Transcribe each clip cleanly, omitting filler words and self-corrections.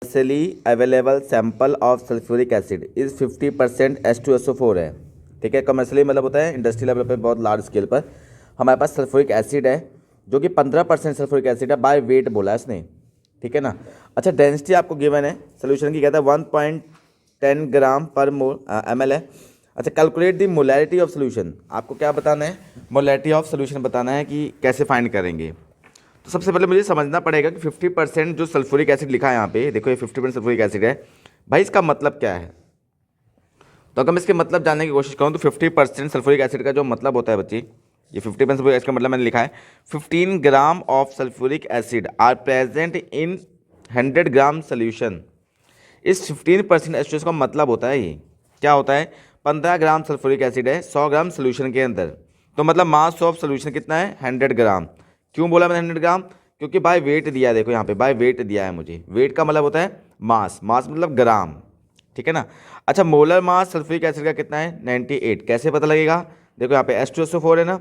Commercially available sample of sulphuric acid is 50% H2SO4 है। ठीक है, कमर्शियली मतलब होता है इंडस्ट्री लेवल पे बहुत लार्ज स्केल पर हमारे पास सल्फ्यूरिक एसिड है जो कि 15% सल्फ्यूरिक एसिड है, बाय वेट बोला है इसने। ठीक है ना। अच्छा, डेंसिटी आपको गिवन है सोल्यूशन की, कहता है 1.10 ग्राम पर ml है। अच्छा, calculate the molarity of solution, आपको क्या बताना है, मोलैरिटी ऑफ सोल्यूशन बताना है कि कैसे फाइंड करेंगे। तो सबसे पहले मुझे समझना पड़ेगा कि 50% जो सल्फ्यूरिक एसिड लिखा है यहाँ पे, देखो ये 50% सल्फ्यूरिक एसिड है भाई, इसका मतलब क्या है। तो अगर मैं इसके मतलब जानने की कोशिश करूँ तो 50% सल्फ्यूरिक एसिड का जो मतलब होता है बच्ची, ये 50% सल्फ्यूरिक एसिड का मतलब मैंने लिखा है 15 gram of sulphuric acid are present in 100 gram solution. इस 15% H2S का मतलब होता है ये क्या होता है, 15 ग्राम सल्फ्यूरिक एसिड है 100 ग्राम सोल्यूशन के अंदर, तो मतलब मास ऑफ सोल्यूशन कितना है 100 ग्राम। क्यों बोला मैंने 100 ग्राम, क्योंकि बाय वेट दिया है, देखो यहाँ पे बाय वेट दिया है मुझे, वेट का मतलब होता है मास, मास मतलब ग्राम। ठीक है ना। अच्छा, मोलर मास सल्फ्यूरिक एसिड का कितना है 98, कैसे पता लगेगा, देखो यहाँ पे H2SO4 है ना,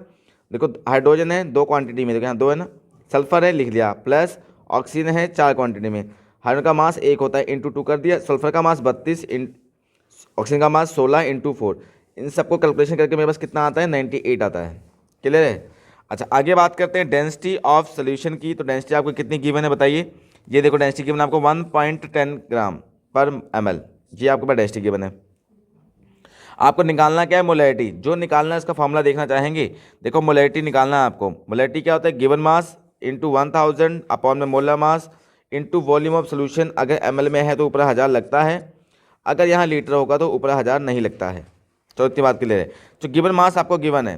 देखो हाइड्रोजन है 2 क्वांटिटी में, देखो यहाँ 2 है ना, सल्फर है लिख लिया, प्लस ऑक्सीजन है 4 क्वांटिटी में, हाइड्रोजन का मास 1 होता है, इंटू 2 कर दिया, सल्फर का मास 32, ऑक्सीजन का मास 16 इंटू 4, इन सबको कैलकुलेशन करके मेरे पास कितना आता है 98 आता है। क्लियर है। अच्छा, आगे बात करते हैं डेंसिटी ऑफ सोल्यूशन की। तो डेंसिटी आपको कितनी गिवन है बताइए, ये देखो डेंसिटी गिवन आपको 1.10 ग्राम पर ml, ये आपके पास डेंसिटी गिवन है। आपको निकालना क्या है, मोलैरिटी, जो निकालना है इसका फॉर्मूला देखना चाहेंगे, देखो मोलैरिटी निकालना है आपको। मोलैरिटी क्या होता है, गिवन मास इंटू 1000 अपॉन में molar mass into volume of solution. अगर ml में है तो ऊपर 1000 लगता है, अगर यहाँ लीटर होगा तो ऊपर 1000 नहीं लगता है। तो इतनी बात क्लियर है। तो गिवन मास आपको गिवन है,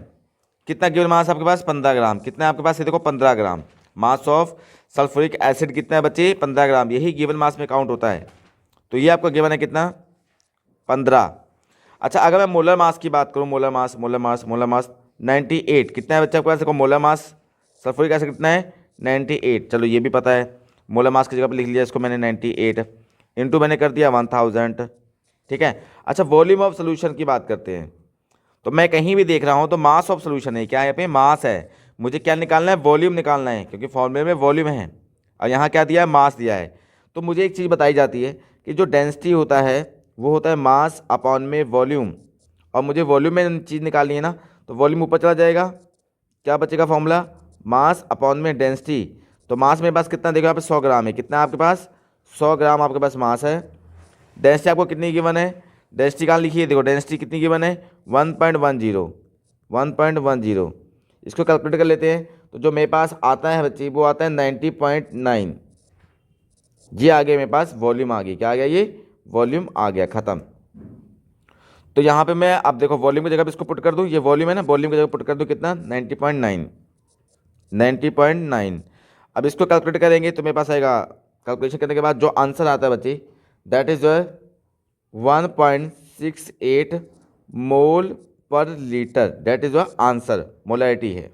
कितना गिवन मास आपके पास 15 ग्राम, कितना है आपके पास, ये देखो 15 ग्राम मास ऑफ सल्फ्यूरिक एसिड कितना है बच्चे 15 ग्राम, यही गिवन मास में काउंट होता है। तो ये आपको गिवन है कितना 15। अच्छा, अगर मैं मोलर मास की बात करूँ, मोलर मास 98, कितना है बच्चे आपके पास, देखो मोलर मास सल्फ्यूरिक एसिड कितना है 98, चलो ये भी पता है, मोलर मास की जगह पर लिख लिया इसको मैंने 98, इंटू मैंने कर दिया 1000। ठीक है। अच्छा, वॉल्यूम ऑफ सोल्यूशन की बात करते हैं। तो मैं कहीं भी देख रहा हूँ तो मास ऑफ सोल्यूशन है, क्या है यहाँ पे मास है, मुझे क्या निकालना है वॉल्यूम निकालना है, क्योंकि फॉर्मूले में वॉल्यूम है और यहाँ क्या दिया है मास दिया है। तो मुझे एक चीज़ बताई जाती है कि जो डेंसिटी होता है वो होता है मास अपॉन में वॉल्यूम, और मुझे वॉल्यूम में चीज़ निकालनी है ना, तो वॉल्यूम ऊपर चला जाएगा, क्या बचेगा फॉर्मूला मास अपॉन में डेंसिटी। तो मास मेरे पास कितना, देखो यहाँ पे 100 ग्राम है, कितना है आपके पास 100 ग्राम आपके पास मास है। डेंसिटी आपको कितनी गिवन है, डेंसिटी कहाँ लिखी है, देखो डेंसिटी कितनी गिवन है 1.10, इसको कैलकुलेट कर लेते हैं। तो जो मेरे पास आता है बच्चे वो आता है 90.9, ये आ गया मेरे पास वॉल्यूम आ गई, क्या आ गया ये वॉल्यूम आ गया, खत्म। तो यहाँ पे मैं अब देखो वॉल्यूम की जगह पे इसको पुट कर दूँ, ये वॉल्यूम है ना, वॉल्यूम की जगह पुट कर दूँ कितना 90.9। अब इसको कैलकुलेट करेंगे तो मेरे पास आएगा, कैलकुलेशन करने के बाद जो आंसर आता है बच्चे दैट इज 1.68 मोल पर litre, that is answer, molarity है।